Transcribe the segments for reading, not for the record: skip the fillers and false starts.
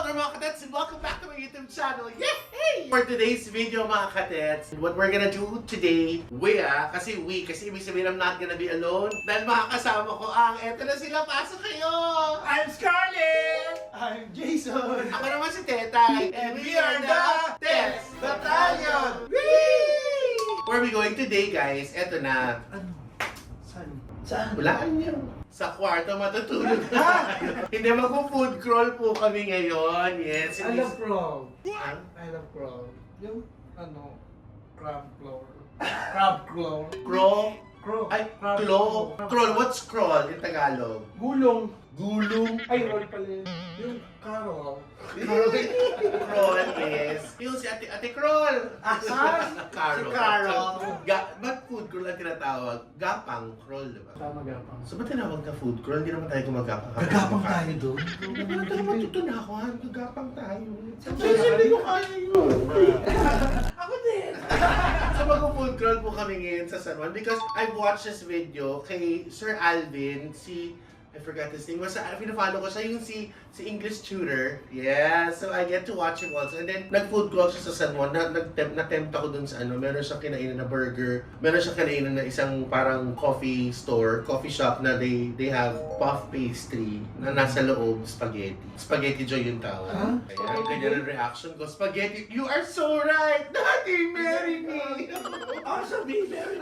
there mga katets, and welcome back to my YouTube channel. Yay! For today's video mga katets, what we're gonna do today, kasi ibig sabihin I'm not gonna be alone. Dahil makakasama ko eto na sila, pasok kayo! I'm Scarlett! I'm Jason! Ako naman si Tetay, And we are the Tets Battalion! Whee! Where are we going today, guys? Eto na. Ano? Saan? Walaan niyo. Sa kwarto matutulog na. Hindi, magpo-food crawl po kami ngayon. Yes. I love crawl. Ah? I love crawl. Yung crab crawl. Crab crawl. Crawl? Crawl. Ay, Crab crawl. Crawl. What's crawl in Tagalog? Gulong. Gulong. Ay, roll pala yun. Yung carol. Crawl is. Yung si Ate Crawl. Saan? Carol. Si Carol. Ba't food crawl ang tinatawag? Gapang crawl, diba? Tama gapang. So ba't tinawag na food crawl? Hindi naman tayo gumagapang. Gagapang tayo doon? Ano tayo matutunakuan? Gagapang tayo. Sabi ko kaya yun. Ako din! So mag-food crawl po kami ngayon sa San Juan because I've watched this video kay Sir Alvin, I forgot his name. Basta pinafollow ko siya yung si English tutor. Yeah, so I get to watch him also. And then nag-food crawl siya sa San Juan. Natempt ako dun sa meron siyang kinainan na burger. Meron siyang kinainan na isang parang coffee shop na they have puff pastry na nasa loob spaghetti. Spaghetti Joy yung tawag. Huh? Kaya ganyan ang reaction ko. Spaghetti, you are so right! Daddy, marry me! Ako sabihin meron.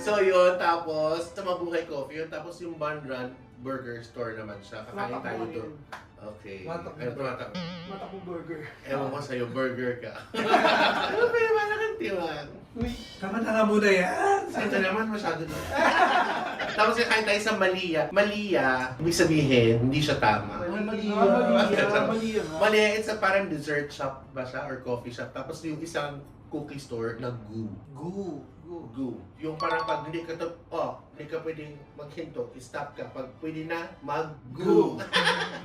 So yun, tapos sa Mabuhay Coffee yun, tapos yung Bun Run Burger Store naman siya. Kakain tayo doon. Okay. Matak Ano to, matak? Matakong burger. Ewan ko sa'yo, burger ka. Ano ba yung malakang tiwan? Uy, tama na nga muna yan. Ito naman, masyado na. Tapos kakain tayo sa Malia. Malia, ibig sabihin, hindi siya tama. Malia, it's a parang dessert shop ba siya or coffee shop. Tapos yung isang cookie store na Goo. Goo. Yung parang pag hindi ka pwedeng maghinto, stop ka. Pag pwede na, mag-goo.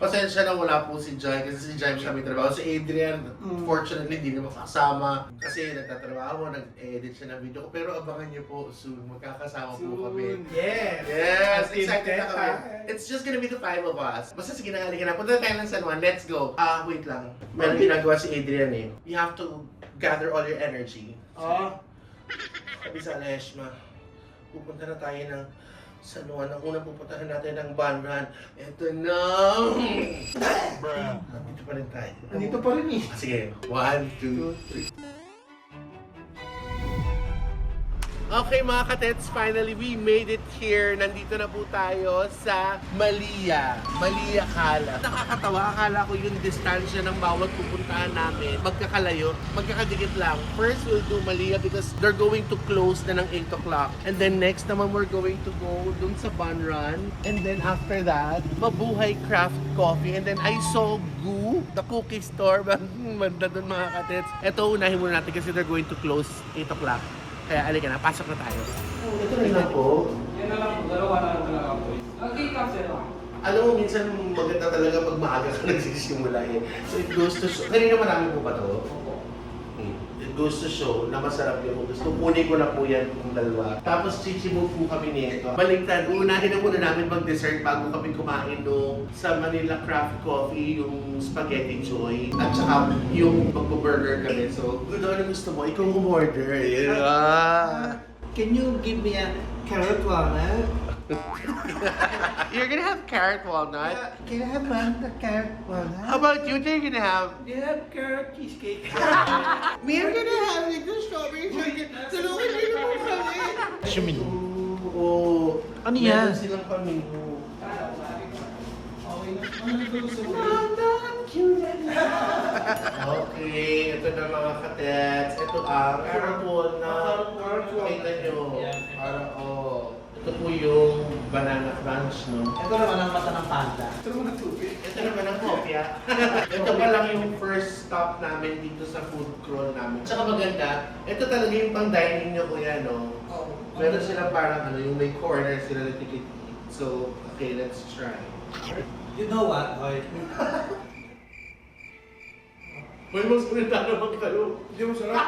Pasensya na wala po si Joy kasi si Joy may trabaho. Si Adrian, fortunately, hindi na makasama kasi nagtatrabaho, nag-edit siya ng video ko. Pero abangan niyo po soon, magkakasama po kami. Yes, excited na kami. It's just gonna be the 5 of us. Basta sige na, halika na. Punta tayo ng San Juan, let's go. Wait lang. Meron ginagawa si Adrian eh. You have to gather all your energy. Sabi sa Aleshma, pupunta na tayo ng San Juan. Ang unang pupuntahan natin ng Bun Run. Ito na! Nandito pa rin tayo. Nandito pa rin eh. Sige, 1, 2, 3. Okay mga katets, finally we made it here. Nandito na po tayo sa Malia Kala. Nakakatawa, akala ko yung distansya ng bawat pupuntahan namin magkakalayo, magkakadikit lang. First we'll do Malia because they're going to close na ng 8 o'clock. And then next naman we're going to go dun sa Bun Run. And then after that, Mabuhay Craft Coffee. And then I saw Goo, the cookie store. Banda dun mga katets. Ito, unahin muna natin kasi they're going to close 8 o'clock. Kaya alika na, pasok na tayo. Ito rin na po. Yan na lang po, dalawa na lang talaga po. Mag-take-up sila. Alam mo, minsan maganda talaga pag maaga ka nagsisimula eh. So it goes to show. Kanina marami po ba ito? It goes to show na masarap yung gusto. Kunin ko na po yan kung dalawa. Tapos chichimove po kami nito. Baligtad, unahin na muna namin mag-dessert bago kami kumain nung sa Manila Craft Coffee, yung Spaghetti Joy. At saka yung magpo-burger kami. So, kung ano gusto mo, ikaw umorder. Yeah. Can you give me a carrot walnut? You're gonna have carrot walnut. Can I have the carrot walnut? How about you? What are you gonna have? Do you have carrot cheesecake? Me, I'm gonna have like the strawberry cheesecake. Tulungan niyo naman kami. Shumino. Oo. Ano yan? Meron silang pamingo. Okay, ito na mga katets. Ito carrot walnut. Kita nyo. Ito po yung banana crunch, no? Ito naman ang mata ng panda. Ito naman ang kopya. Ito pa lang yung first stop namin dito sa food crawl namin. Tsaka maganda, ito talaga yung pang dining nyo kuya, no? Meron sila parang yung may corner sila na tikit. So, okay, let's try. You know what, Hoy? May mas kulita naman kayo. Hindi mo sarap.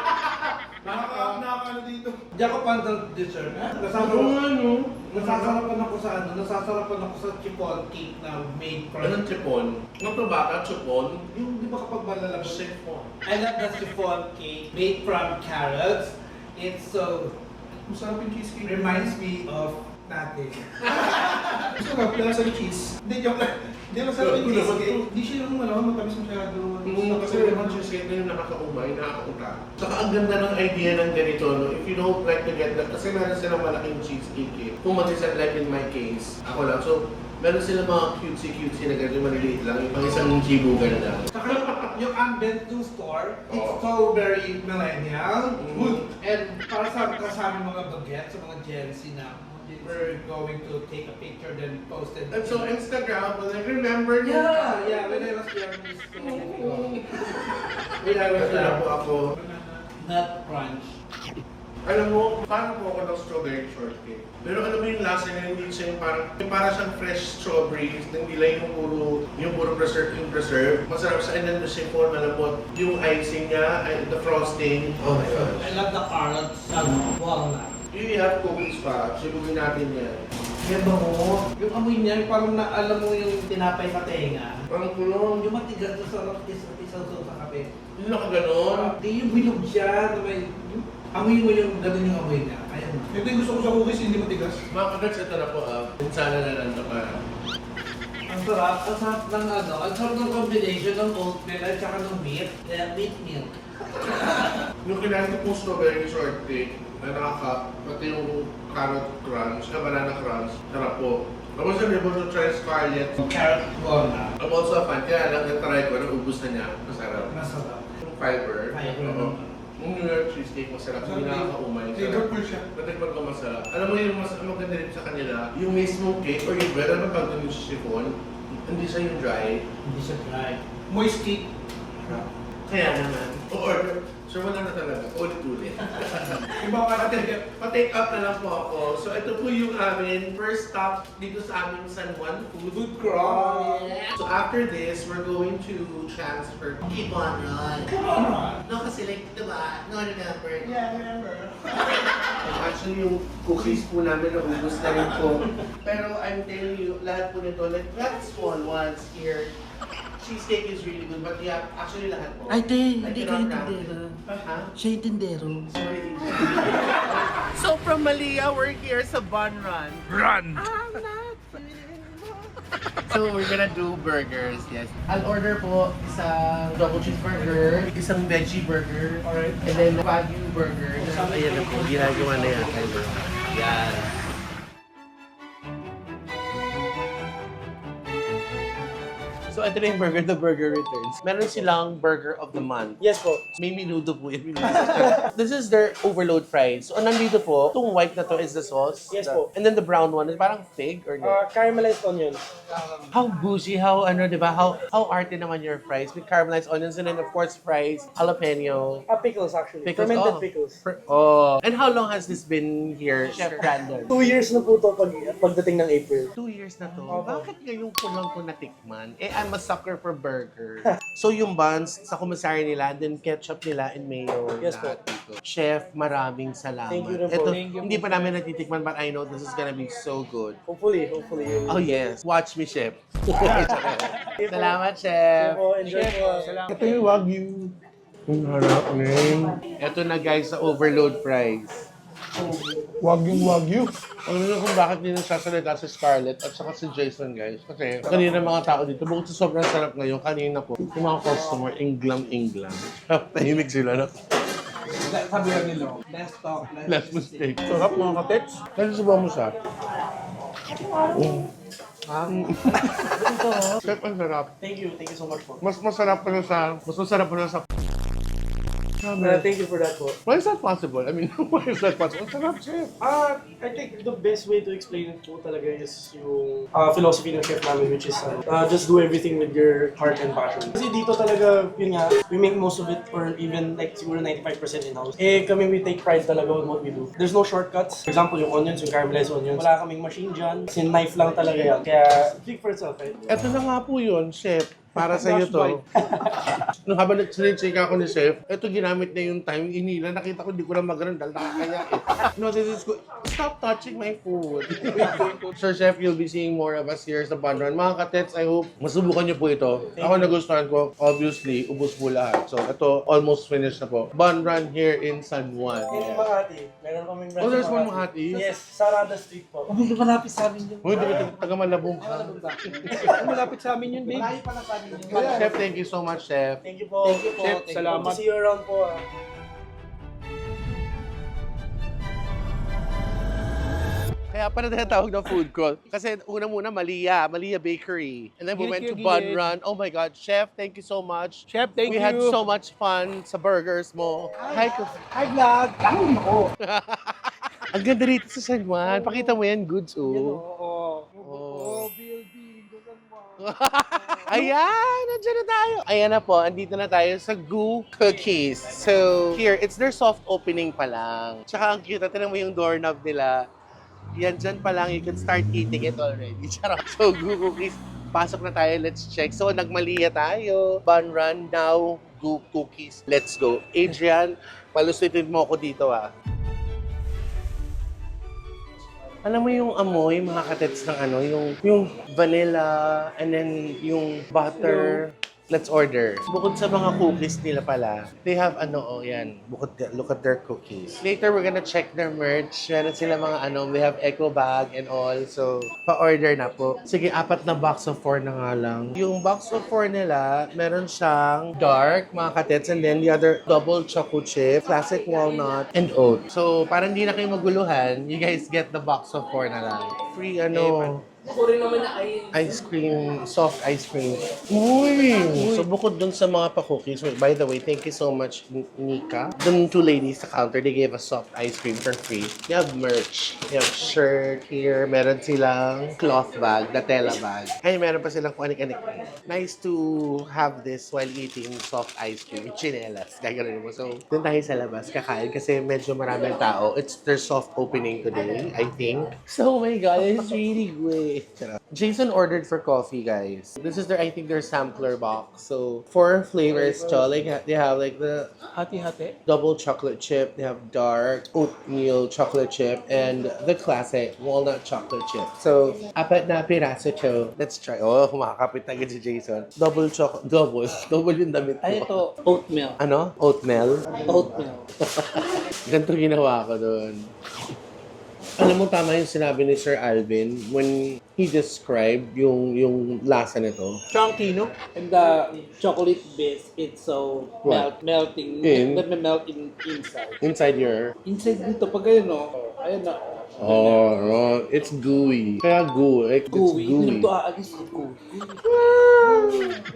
Nakakaano dito. Hindi ako panda dessert. Kasama Ano mo. nga, no? Nasasarapan ako sa nasasarapan ako sa chiffon cake na made from... Anong chipon? Ano to baka? Chipon? Yung di ba kapag malalabas? Chipon. I love the chiffon cake made from carrots. It's so... Masarap yung cheesecake. reminds me of nothing. Masarap lang sa cheese. Hindi, joke lang. Hindi, masarap yung cheesecake. Hindi siya yung matamis masyado. Kasi naman cheesecake na yung nakakaumay, nakakauta. Saka ang ganda ng idea ng ganito, no? If you don't like to get that, kasi meron silang malaking cheesecake eh. Kung mag-isang like in my case, ako lang. So, meron silang mga cutesy na ganito, maliliit lang. Yung pang isang jibugan lang. Saka yung Ambient 2 store, it's Oo. so very millennial. Mm. And para sa kasama mga bagets, sa mga Gen Z na we're going to take a picture then post it. And so Instagram, when I remember nung- Yeah, when I was young, when I was Ito na po ako. Nut crunch. Alam mo, parang po ako ng strawberry shortcake. Pero alam mo yung lasa niya, hindi siya yung parang siyang fresh strawberries, hindi lang yung puro preserve. Masarap siya, and then the chiffon, malambot. Yung icing niya, the frosting. Oh my gosh. I love the carrots, walnut. You have cookies pa, sibugin natin yan. Yan ba mo? Yung amoy niya, yung parang alam mo yung tinapay sa tenga. Parang kulong. Yung matigas na sarap isaw sa kape. Yung nakaganon. Hindi yung bilog siya, na may... Amoy mo yung ganun yung amoy niya. Kaya mo. Ito yung gusto ko sa cookies, hindi matigas. Mga kagats, ito na po Sana na lang pa. Ang sarap ng ang sarap ng combination ng oatmeal at saka ng meat. Meat milk. Yung kinain ko pong strawberry shortcake, na pati yung carrot crunch, banana crunch, sarap po. I was able to try scarlet. Carrot walnut. I'm also a fan, kaya lang na-try ko, naubos na niya, masarap. Masarap. Yung fiber. Fiber. Oo. Yung New York cheesecake, masarap. Hindi nakakaumay. Flavorful siya. Natikman ko masarap. Alam mo yung mas maganda rin sa kanila, yung mismo cake or yung bread, ano pag yung chiffon, hindi siya yung dry. Hindi siya dry. Moist cake. Kaya naman. O-order. So wala na talaga. Ulit-ulit. Iba ka Pa-take up na lang po ako. So ito po yung amin first stop dito sa aming San Juan Food Crawl. So after this, we're going to transfer. Keep on run. No, kasi like, diba? No, remember? Yeah, I remember. Actually, yung cookies po namin naubos na rin po. Pero I'm telling you, lahat po nito, like that small ones here, cheesecake is really good, but yeah, actually lahat po. Ay, te, I hindi ka cannot intindera. Ha? Siya yung tindero. Sorry. So from Malia, we're here sa Bun Run. Run! So we're gonna do burgers, yes. I'll order po isang double cheeseburger, isang veggie burger, Alright. and then Wagyu burger. Ayan na po, ginagawa na yan. Yan. So ito na yung burger, the burger returns. Meron silang burger of the month. Yes po. May minuto po yun. This is their overload fries. So nandito po, itong white na to is the sauce. Yes po. And then the brown one is parang fig or no? Caramelized onion. How bougie, how ano, di ba? How arte naman your fries with caramelized onions and then of course fries, jalapeno. Pickles actually. Pickles, Fermented oh. pickles. Oh. And how long has this been here, Chef Brandon? 2 years na po to pagdating ng April. 2 years na to. Opo. Bakit ngayon ko lang ko natikman? I'm a sucker for burger. So yung buns, sa kumasari nila, and then ketchup nila and mayo. Yes po. lahat dito. Chef, maraming salamat. Thank you rin po. Ito, Thank you hindi pa namin natitikman, but I know this is gonna be so good. Hopefully. Oh yes, watch me, Chef. Salamat, Chef. Enjoy po. Salamat. Ito yung Wagyu. Ang harap na yun. Ito na guys, sa overload fries. Wagyu. Alam niyo kung bakit hindi nagsasalita si Scarlett at saka si Jason, guys. Kasi kanina mga tao dito, bukod sa sobrang sarap ngayon, kanina po, yung mga customer, inglam. Tahimik sila na. Sabi lang nila, less talk, Last mistake. Sarap mga kateks. Kasi subuhan mo siya. Chef, ang sarap. Thank you so much po. Mas masarap pa na sa... Thank you for that po. Why is that possible? I mean, why is that possible? Ang sarap, Chef. I think the best way to explain it po talaga is yung philosophy ng chef namin, which is just do everything with your heart and passion. Kasi dito talaga, yun nga, we make most of it or even like siguro 95% in-house. Kami we take pride talaga on what we do. There's no shortcuts. For example, yung onions, yung caramelized onions, wala kaming machine dyan. Kasi knife lang talaga yan. Kaya, speak for itself, right? Ito na nga po yun, Chef. Para sa iyo to. Nung habang nag-check ako ni Chef, ito ginamit niya yung time, inila. Nakita ko, di ko na magano'n dahil nakakaya eh. No, this is good. Stop touching my food. Sir Chef, you'll be seeing more of us here sa Bun Run. Mga katets, I hope masubukan niyo po ito. Ako nagustuhan ko, obviously, ubos po lahat. So, ito, almost finished na po. Bun Run here in San Juan. In Makati, meron kaming branch. Oh, there's sa one Makati? Yes, Sarada Street po. Hindi malapit sa amin yun. Uy, di ba taga Malabong ka? Malapit sa amin yun, babe. Malayo pa lang sa amin yun. Chef, thank you so much, Chef. Thank you po. Chef, Thank you. salamat. See you around po. Kaya pala tinatawag ng food court. Kasi una muna, Malia Bakery. And then we went to Gilid. Bun Run. Oh my God, Chef, thank you so much. Chef, thank We you. had so much fun sa burgers mo. Hi, Hi vlog! Kain ako! ang ganda rito sa San Juan. Pakita mo yan, goods, oh. Oo. Oh. building. Ayan, nandiyan na tayo. Ayan na po, andito na tayo sa Goo Cookies. So, here, it's their soft opening pa lang. Tsaka ang cute, tinan mo yung doorknob nila. Yan dyan pa lang, you can start eating it already. Charot. So, Goo Cookies, pasok na tayo, let's check. So, nagmaliya tayo. Bun Run, now Goo Cookies. Let's go. Adrian, palusutin mo ako dito ah. Alam mo yung amoy, mga katets ng ano, yung vanilla, and then yung butter. Let's order. Bukod sa mga cookies nila pala, they have ano, oh yan. Look at their cookies. Later, we're gonna check their merch. Meron sila mga ano, they have eco bag and all. So, pa-order na po. Sige, 4 na box of 4 na nga lang. Yung box of 4 nila, meron siyang dark, mga katets, and then the other double choco chip, classic walnut, and oat. So, para hindi na kayo maguluhan, you guys get the box of 4 na lang. Free ano, Ako rin naman na ay... ice cream, soft ice cream. Uy! So, bukod dun sa mga pa-cookies, by the way, thank you so much, Nika. Dun 2 ladies sa counter, they gave us soft ice cream for free. They have merch. They have shirt here. Meron silang cloth bag, Nutella bag. Ay, meron pa silang kung anik-anik. Nice to have this while eating soft ice cream. Chinelas. Gagano'n mo. So, dun tayo sa labas kakain kasi medyo maraming tao. It's their soft opening today, I think. So, oh my God, it's really good. Jason ordered for coffee, guys. This is I think their sampler box. So 4 flavors, like they have like the Hati-hati. double chocolate chip, they have dark oatmeal chocolate chip, and the classic walnut chocolate chip. So 4 na piraso to. Let's try. Oh, kumakapit agad si Jason. Double yung damit Ay, mo. ito. Oatmeal. Ano? Oatmeal? Oatmeal. Ganito ginawa ko doon. Alam mo, tama yung sinabi ni Sir Alvin when he described yung lasa nito. Chunky, no? And the chocolate base, it's so What? melting. In? Let me melt inside. Inside your... Inside dito, pag ayun, no? Ayun na. Oh, it's gooey. Kaya goo. Like, Gooey. It's Hindi gooey. naman ito aalis. Gooey.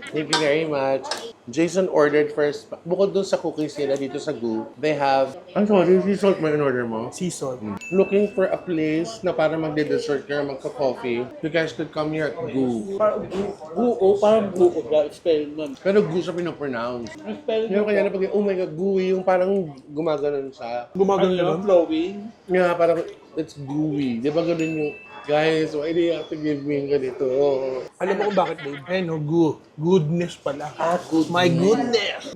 Thank you very much. Jason ordered first. Bukod dun sa cookies nila dito sa Goo, they have... I'm sorry, sea salt mo in order mo? Season. Looking for a place na para magde-dessert ka, magka-coffee. You guys could come here at Goo. Parang buo, parang buo. Spell nun. Pero Goo siya pinopronounce. Ang spell Yung kaya na pag, oh my God, gooey, yung parang gumaganon siya. Gumagano Ano, lang. flowing. Nga, parang it's gooey. Di ba ganun yung, guys, why do you have to give me yung ganito? Oh. Alam mo kung bakit, babe? Eh, no, goodness pala. Good. My goodness!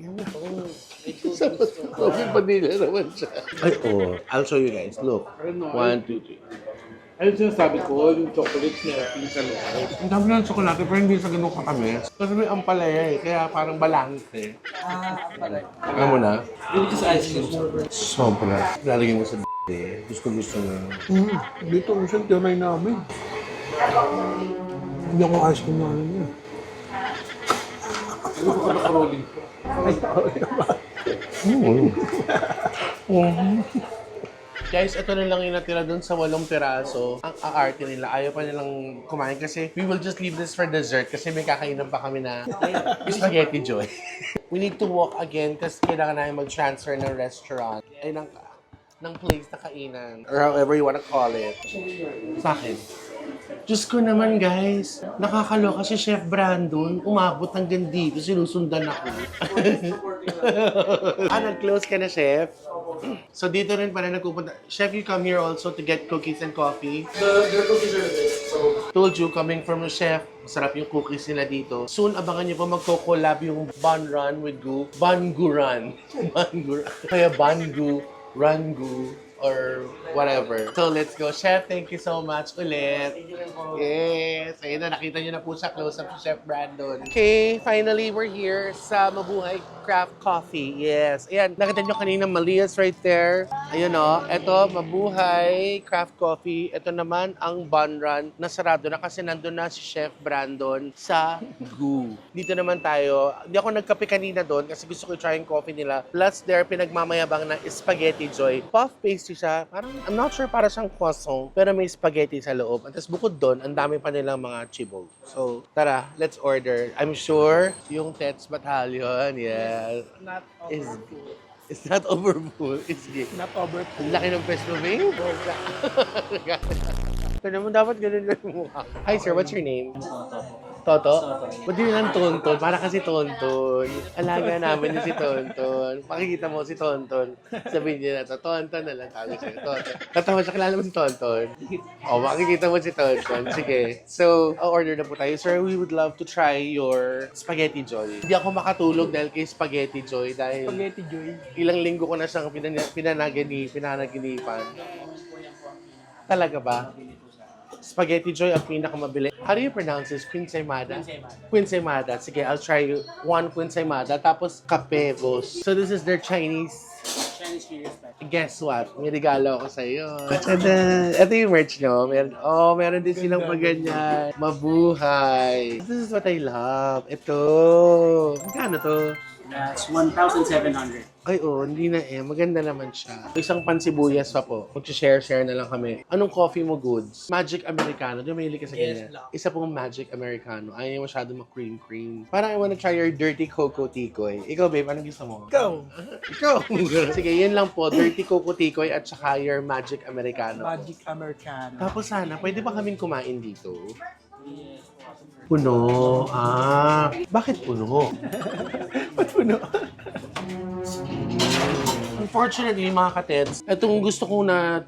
Coffee vanilla naman siya. Ay, oh. I'll show you guys. Look. 1, 2, 3. Ayun sinasabi ko, yung chocolate melting sa loob. Ang dami ng tsokolate, pero hindi sa ganun kakamis. Kasi may ampalaya eh, kaya parang balance eh. Alam mo na? Hindi ka sa ice cream. Sobra. Lalagyan mo sa d***. Gusto na. Dito, minsan tinay namin. Hindi ako ice cream na ano niya. Hindi ko naka-rolling. Guys, ito na lang yung natira dun sa 8 piraso. Ang aarte nila, ayaw pa nilang kumain kasi we will just leave this for dessert kasi may kakainan pa kami na spaghetti joy. We need to walk again kasi kailangan namin mag-transfer ng restaurant. Ay, ng place na kainan. Or however you wanna call it. Sa akin. Diyos ko naman, guys. Nakakaloka si Chef Brandon. Umabot hanggang dito. Sinusundan ako. Nag-close ka na, Chef? So, dito rin pala nagpupunta. Chef, you come here also to get cookies and coffee. Their cookies are this. So, Told you, coming from a chef, Masarap yung cookies nila dito. Soon, abangan nyo po magko-collab yung Bun Run with Gu. Bangu Run. Bangu. Kaya Bangu, Rangu, or whatever. So, let's go. Chef, thank you so much ulit. Yes. Ayun na, nakita nyo na po sa close-up si Chef Brandon. Okay, finally, we're here sa Mabuhay Craft Coffee. Yes. Ayan, nakita nyo kanina Malias right there. Ayun o. Ito, Mabuhay Craft Coffee. Ito naman ang Bun Run na sarado na kasi nandun na si Chef Brandon sa Gu. Dito naman tayo. Hindi ako nagkape kanina doon kasi gusto ko i-try yung coffee nila. Plus, there, pinagmamayabang na Spaghetti Joy. Puff pastry siya. Parang, I'm not sure para siyang croissant, pero may spaghetti sa loob. At tapos bukod doon, ang dami pa nilang mga chibog. So, tara, let's order. I'm sure yung Tets Battalion, yeah, is it's not overfull. It's good. Not overfull. Ang laki ng pesto, babe. Ito naman, dapat ganun lang yung mukha. Hi, sir. What's your name? Toto? Ba't yun lang Tonton? Para kasi Tonton. Alaga namin yung si Tonton. Pakikita mo si Tonton. Sabihin niya na to, Tonton na lang tawag siya. Tonton. Tatawa siya, kilala mo si Tonton. O, makikita mo si Tonton. Sige. So, order na po tayo. Sir, we would love to try your Spaghetti Joy. Hindi ako makatulog dahil kay Spaghetti Joy dahil Spaghetti Joy. ilang linggo ko na siyang pinanaginipan. Talaga ba? Spaghetti Joy ang pinakamabili. How do you pronounce this? Quinsaimada? Quinsaimada. Sige, I'll try one Quinsaimada. Tapos kape, boss. So this is their Chinese New Year's special. Guess what? May regalo ako sa iyo. Tada! Ito yung merch nyo. Meron din silang pag ganyan. Mabuhay. This is what I love. Ito. Magkano to? That's 1,700. Ay, hindi na eh. Maganda naman siya. Isang pansibuyas pa po. Mag-share na lang kami. Anong coffee mo goods? Magic Americano. Di mahilig ka sa ganyan? Isa pong Magic Americano. Ayaw masyado ma-cream. Parang I wanna try your Dirty Coco Tikoy. Ikaw, babe, anong gusto mo? Ikaw! Sige, yun lang po. Dirty Coco Tikoy at saka your Magic Americano. Magic Americano. Tapos sana, pwede ba kaming kumain dito? Puno. Bakit puno? Ba't puno? Unfortunately, mga kateds, itong gusto ko na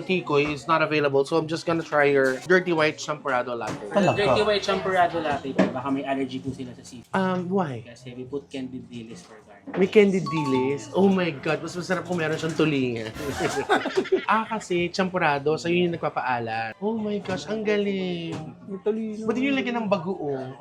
tikoy is not available. So I'm just gonna try your Dirty White Champorado Latte. Dirty White Champorado Latte po, baka may allergy po sila sa seafood. Why? Kasi we put candied dilis for garnish. May candied dilis? Oh my God, mas masarap kung meron siyang tulingan. Kasi champorado, so yun yung nagpapaalat. Oh my gosh, ang galing. May talino. Ba't yun yung lagyan ng bagoong?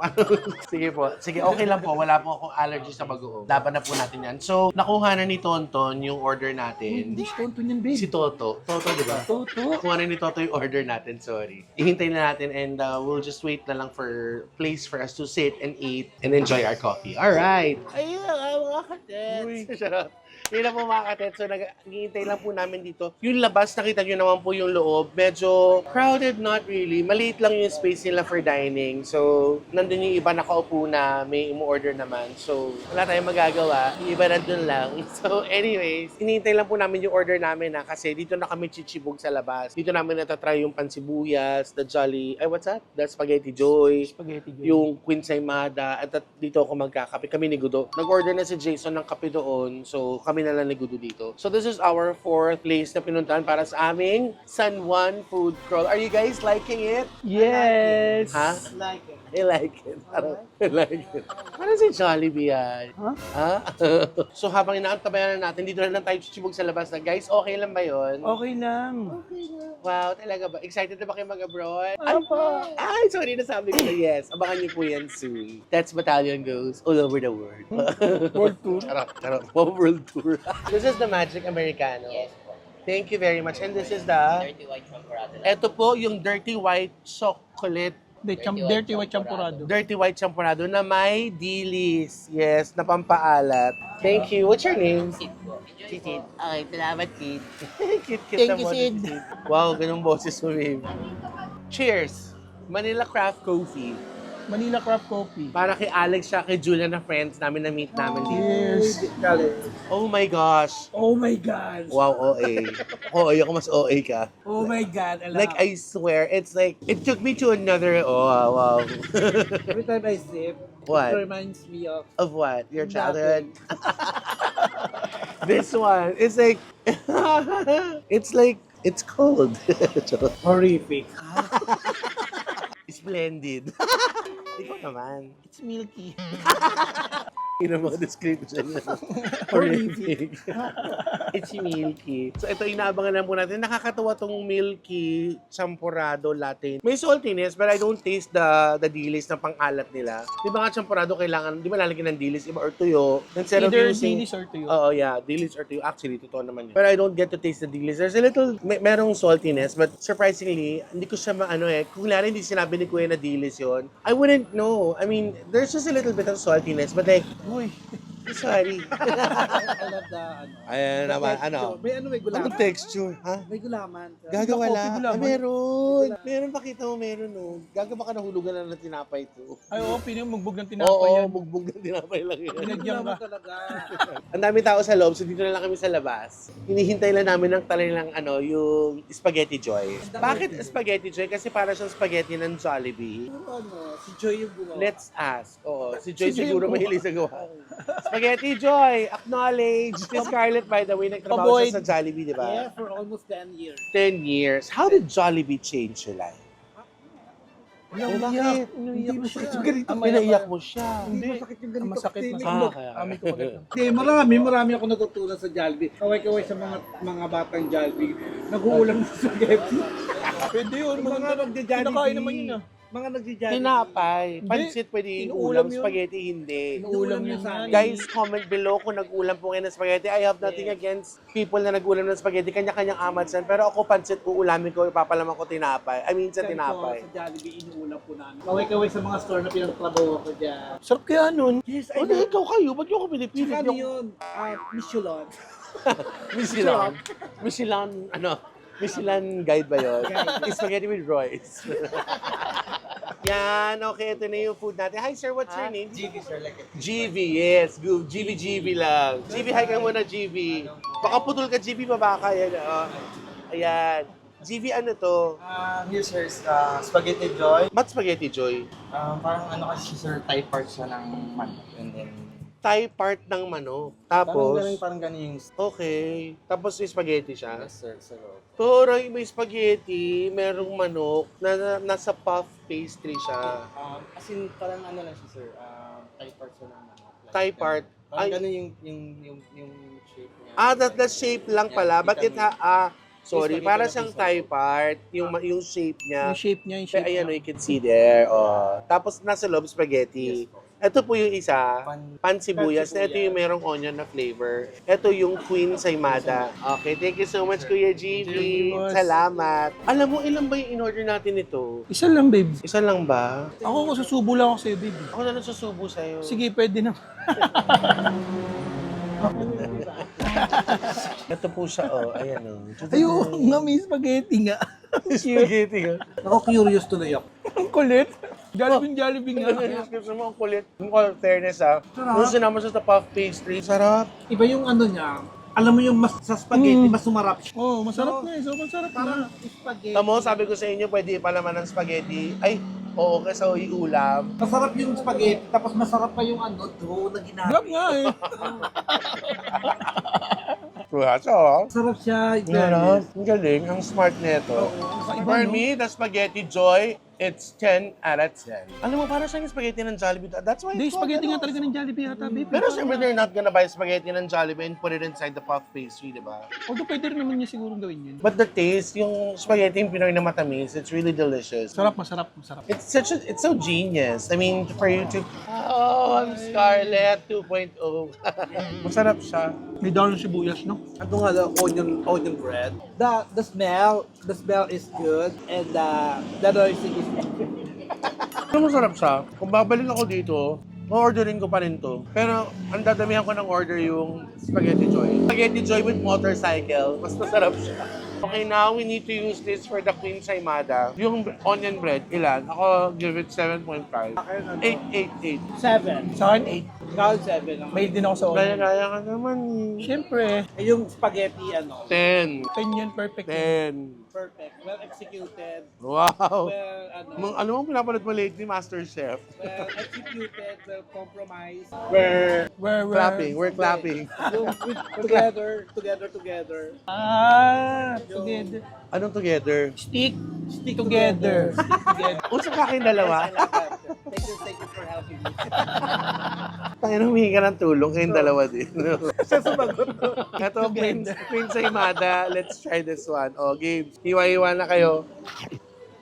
Sige po. Sige, okay lang po. Wala po akong allergy sa bagoong. Laban na po natin yan. So, nakuha na ni Tonton yung order natin. Hindi, Tonton yan, babe. Si Toto. Toto, di ba? Toto. Nakuha na ni Toto yung order natin, sorry. Ihintay na natin and we'll just wait na lang for place for us to sit and eat and enjoy our coffee. Alright. Ayun, mga katets. Charot. Yun na po mga katets. So, naghihintay lang po namin dito. Yung labas, nakita nyo naman po yung loob. Medyo crowded, not really. Maliit lang yung space nila for dining. So, nandun yung iba nakaupo na may umu-order naman. So, wala tayong magagawa. Yung iba nandun lang. So, anyways, hinihintay lang po namin yung order namin na kasi dito na kami chichibog sa labas. Dito namin natatry yung pansibuyas, the Jolly, what's that? The Spaghetti Joy. Spaghetti Joy. Yung Quinsaimada. At dito ako magkakape. Kami ni Gudo. Nag-order na si Jason ng kape doon. So, kami na lang ni Gudo dito. So, this is our fourth place na pinuntahan para sa aming San Juan Food Crawl. Are you guys liking it? Yes! Ha? Like it. I like it. I like it. Parang si Jollibee yan. Ha? So, habang inaantabayan na natin, dito na lang tayo chichibog sa labas na, guys, okay lang ba yun? Okay lang. Wow, talaga ba? Excited na ba kayo mag-abroad? Ay, sorry, nasabi ko na yes. Abangan niyo po yan soon. That's Battalion goes all over the world. World tour. Charot. World tour. This is the Magic Americano. Yes. Thank you very much. And this is the... Dirty White Champorado. Ito po yung Dirty White Chocolate. Dirty White Champurado. Dirty White Champorado na may dilis. Yes, na pampaalat. Thank you. What's your name? Sid po. Si Sid. Okay, salamat, Sid. Cute Thank naman you, si Sid. Wow, ganung boses mo, babe. Cheers! Manila Craft Coffee. Manila Craft Coffee. Para kay Alex siya, kay Julia na friends namin, na-meet namin dito. Yes. Oh my gosh. Oh my God. Wow, OA. OA ako, mas OA ka. Oh my God. Like, I swear, it's like, it took me to another, wow. Every time I sip, What? it reminds me of Of what? Your childhood? This one, it's like, it's like, it's cold. horrific. blended. Ikaw naman. It's milky. Yun ang mga description niya. Horrific. It's milky. So ito, inaabangan na po natin. Nakakatawa tong milky champurrado latte. May saltiness, but I don't taste the dilis na pang-alat nila. Di ba nga champurrado kailangan, di ba lalagyan ng dilis, iba or tuyo? Instead of Either using, dilis or tuyo. Oo, yeah. Dilis or tuyo. Actually, totoo naman yun. But I don't get to taste the dilis. There's a little, merong saltiness, but surprisingly, hindi ko siya kung lari hindi sinabi ni Kuya na dilis yun, I wouldn't know. I mean, there's just a little bit of saltiness, but like, Uy. sorry. I love the Ayan naman, ano? May gulaman. Anong texture? Ha? May gulaman. Gagawa Coffee lang. gulaman. Meron. Meron, pakita mo, meron, no. Gagawa ka nahulugan na ng tinapay to. Ay, oo, pinubugbog ng tinapay Oo, yan. bugbog ng tinapay lang yan. Binagyan ka. talaga. Ang dami tao sa loob, so dito na lang kami sa labas. Hinihintay lang namin ng talagang yung Spaghetti Joy. Bakit Spaghetti Joy? Kasi para siyang spaghetti ng Jollibee. Si Joy yung gumawa. Let's ask. Oo, si Joy Si Joy siguro yung mahilig sa gawa. Spaghetti Joy, acknowledge. Si Scarlett, by the way, nagtrabaho Avoid. siya sa Jollibee, di ba? Yeah, for almost 10 years. 10 years. How did Jollibee change your life? Umiyak. Umiyak mo siya. Pinaiyak mo siya. Hindi masakit yung ganito. Masakit, kasi masakit. may- kaya. Amin ko pagkat. Hindi, marami ako natutunan sa Jollibee. Kaway-kaway sa mga batang Jollibee. Nag-uulam ng spaghetti. Pwede yun. Mga Maganda. nagja-Jollibee. Kinakain naman yun ah. Mga nagja-Jollibee. Tinapay. Hindi. Pansit pwede Inuulam ulam, yun. spaghetti hindi. Inuulam yun sa amin. Guys, comment below kung nag-ulam po kayo ng spaghetti. I have nothing against people na nag-ulam ng spaghetti. Kanya-kanyang amat yan. Pero ako, pansit, uulamin ko, ipapalaman ko tinapay. I mean, sa tinapay. Sa Jollibee, inuulam po namin. Kaway-kaway sa mga store na pinagtrabaho ko dyan. Sarap kaya nun. Yes, O, di ikaw kayo. Ba't yung ako pinipilit? Tsaka ano yun? Michelin. Michelin. Michelin, Michelin guide ba yun? Spaghetti with Royce. Yan, okay. Ito na yung food natin. Hi, sir. What's your name? GV, sir. Like it. GV, yes. Good. GV lang. GV, hi ka muna, GV. Baka putol ka, GV, baba ka. Yan, ayan. GV, ano to? Here sir, Spaghetti Joy. Ba't Spaghetti Joy? Parang ano kasi sir, Thai part siya ng manok. And then, Thai part ng manok. parang Tapos, ganun yung okay. Tapos may spaghetti siya. yes sir, sa loob. Pero may spaghetti, merong manok, na nasa puff pastry siya. As in, parang ano lang siya sir, Thai part siya ng manok. Like, Thai part. Parang Ay. ganun yung shape niya. The shape lang pala. But it sorry, Spaghetti para na siyang piece Thai part. Yung shape niya. Yung shape niya, yung Pero shape ayan, niya. you can see there. Oh. Tapos nasa loob spaghetti. Yes po. Ito po yung isa, pan sibuyas. Pan Ito yung merong onion na flavor. Ito yung Queen Saimada. Okay, thank you so much, Kuya GV. boss. Salamat. Alam mo, ilan ba yung in-order natin ito? Isa lang, babe. Isa lang ba? Ako, susubo lang ako sa'yo, babe. Ako na lang susubo sa'yo. Sige, pwede na. Ito po siya, oh. Ayan, oh. Ayun, nga may spaghetti nga. Spaghetti, oh. Ako curious tuloy ako. Ang kulit. Jollibee nga. Ang description mo, ang kulit. Ang fairness, ha. Nung sinama siya sa puff pastry, sarap. Iba yung ano niya. Alam mo yung sa spaghetti, mas sumarap siya. Oh, masarap na eh. Sobrang sarap na. Parang spaghetti. Tamo, sabi ko sa inyo, pwede ipalaman ng spaghetti. Ay, oo, kasi iulam. Masarap yung spaghetti, tapos masarap pa yung dough na ginagawa. Sarap nga eh. Kuya, so, Masarap siya. Ang galing, ang smart nito. For me, the spaghetti joy, it's 10 out of 10. Alam mo, parang siyang spaghetti ng Jollibee. That's why Hindi, it's spaghetti called nga talaga ng Jollibee yata, babe. Pero siyempre, they're not gonna buy spaghetti ng Jollibee and put it inside the puff pastry, di ba? Although pwede rin naman niya siguro gawin yun. But the taste, yung spaghetti yung Pinoy na matamis, it's really delicious. Masarap, masarap, masarap. It's so genius. I mean, for you to, I'm Scarlett 2.0. Masarap siya. May daon ng sibuyas, no? Ano nga, the onion bread. The smell is good, and the noise is Ano masarap siya? Kung babalik ako dito, orderin ko pa rin to. Pero ang dadamihan ko ng order yung Spaghetti Joy. Spaghetti Joy with motorcycle. Mas masarap siya. Okay, now we need to use this for the Queen Saimada. Yung onion bread, ilan? Ako give it 7.5. 8. 7. Sa akin, 8. Round 7 lang. May din ako sa order. Kaya ka naman. Siyempre, Yung spaghetti, 10. 10 yan, perfect. 10. perfect. Well executed. Wow. Well, Ano mong pinapanood mo lately, Master Chef? well executed, well compromised. Clapping. We're clapping. Together. Ah! Together. Anong together? Stick together. Usap ka kayong dalawa. Thank you for helping me. Tangin, humingi ka ng tulong kayong dalawa din. Siya sumagot. Ito, Queen Saimada. Let's try this one. O, game. Hiwa-hiwa na kayo.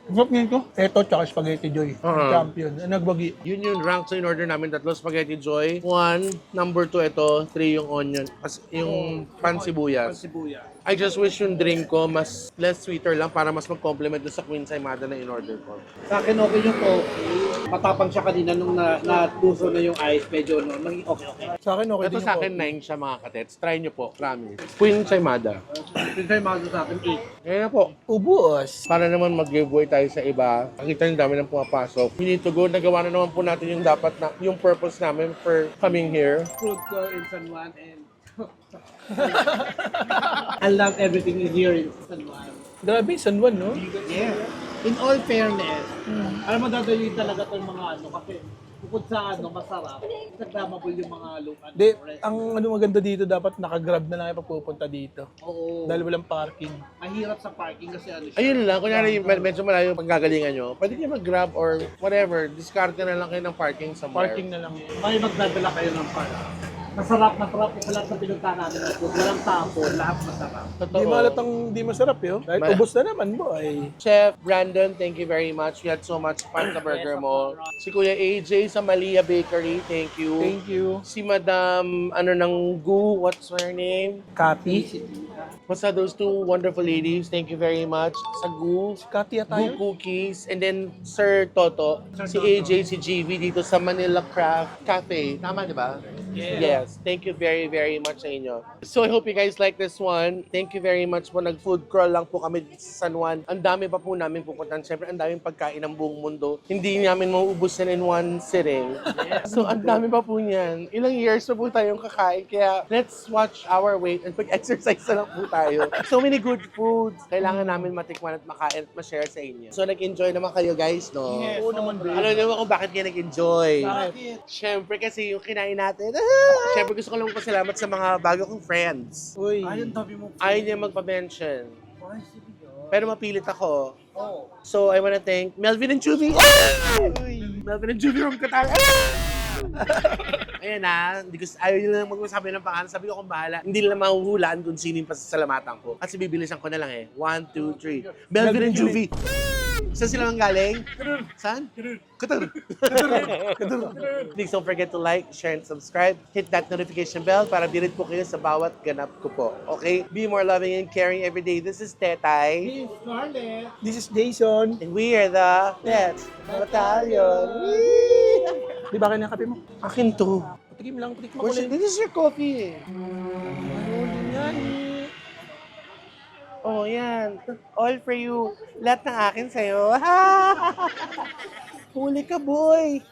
Sarap ngayon ko. Ito, tsaka spaghetti joy. Champion. Nagbagi. Yun yung rank sa in-order namin. 3 spaghetti joy. 1, number 2 ito. 3 yung onion. Yung pansibuyas. I just wish yung drink ko mas less sweeter lang para mas mag-complement doon sa Queen Saimada na in-order ko. Sa akin okay yung coffee. Matapang siya kanina nung natuso na yung ice. Medyo naging okay. Sa akin okay Ito sa akin 9 siya mga katets. Try nyo po. Promise. Queen Saimada. Pinsay mago sa akin 8. Ngayon na po. Ubus. Para naman mag-giveaway tayo sa iba. Nakita yung dami ng pumapasok. We need to go. Nagawa na naman po natin yung dapat na, yung purpose namin for coming here. Food ko in San Juan and I love everything here in San Juan. Grabe, San Juan, no? Yeah. In all fairness, alam mo dadalhin talaga itong mga kasi bukod sa masarap, Instagrammable yung mga local De, restaurant. ang maganda dito, dapat naka-grab na lang yung pagpupunta dito. Oo. Dahil walang parking. Mahirap sa parking kasi ano siya. Ayun lang, kunyari medyo malayo yung paggagalingan nyo, pwede kayo mag-grab or whatever, discard na lang kayo ng parking somewhere. Parking na lang. May magdadala kayo ng parang. Masarap sa lahat ng pinunta namin ng food. Walang tapon, lahat masarap. Totoo. Di malatang di masarap yun. Dahil ubos na naman, boy. Chef Brandon, thank you very much. We had so much fun sa burger mo. Si Kuya AJ sa Malia Bakery, thank you. Thank you. Si Madam, ng Gu, what's her name? Katy. Basta those two wonderful ladies, thank you very much. Sa Gu, Katy at Gu tayo. Cookies, and then Sir Toto, si AJ, si GV dito sa Manila Craft Cafe. Tama, di ba? Yes. Thank you very, very much sa inyo. So I hope you guys like this one. Thank you very much po. Nag-food crawl lang po kami dito sa San Juan. Ang dami pa po namin pupuntahan. Siyempre, ang daming pagkain ng buong mundo. Hindi namin mauubusan in one sitting. So ang dami pa po niyan. Ilang years na po tayong kakain. Kaya let's watch our weight and pag-exercise na lang po tayo. So many good foods. Kailangan namin matikman at makain at ma-share sa inyo. So nag-enjoy naman kayo guys, no? Oo naman, babe. Alam niyo kung bakit kayo nag-enjoy? Bakit? Siyempre kasi yung kinain natin. Siyempre gusto ko lang pasalamat sa mga bago kong friends. Uy. Ayaw niya magpa-mention. Pero mapilit ako. So I wanna thank Melvin and Juvie. Melvin and Juvie from Qatar. Ayan na, ayaw nila lang magsasabi ng pangalan. Sabi ko kung bahala, hindi nila mahuhulaan kung sino yung pasasalamatan ko. Kasi bibilisan ko na lang eh. 1, 2, 3. Melvin and Juvie. Saan sila manggaling? Saan? Qatar. Please don't forget to like, share, and subscribe. Hit that notification bell para birit po kayo sa bawat ganap ko po. Okay? Be more loving and caring every day. This is Tetay. This is Jason. And we are the Pets Battalion. Di ba kayo kape mo? Akin to. Patigim lang, patigim ako This is your coffee. Oh, yan. All for you. Lahat ng akin sa'yo. Huli ka, boy.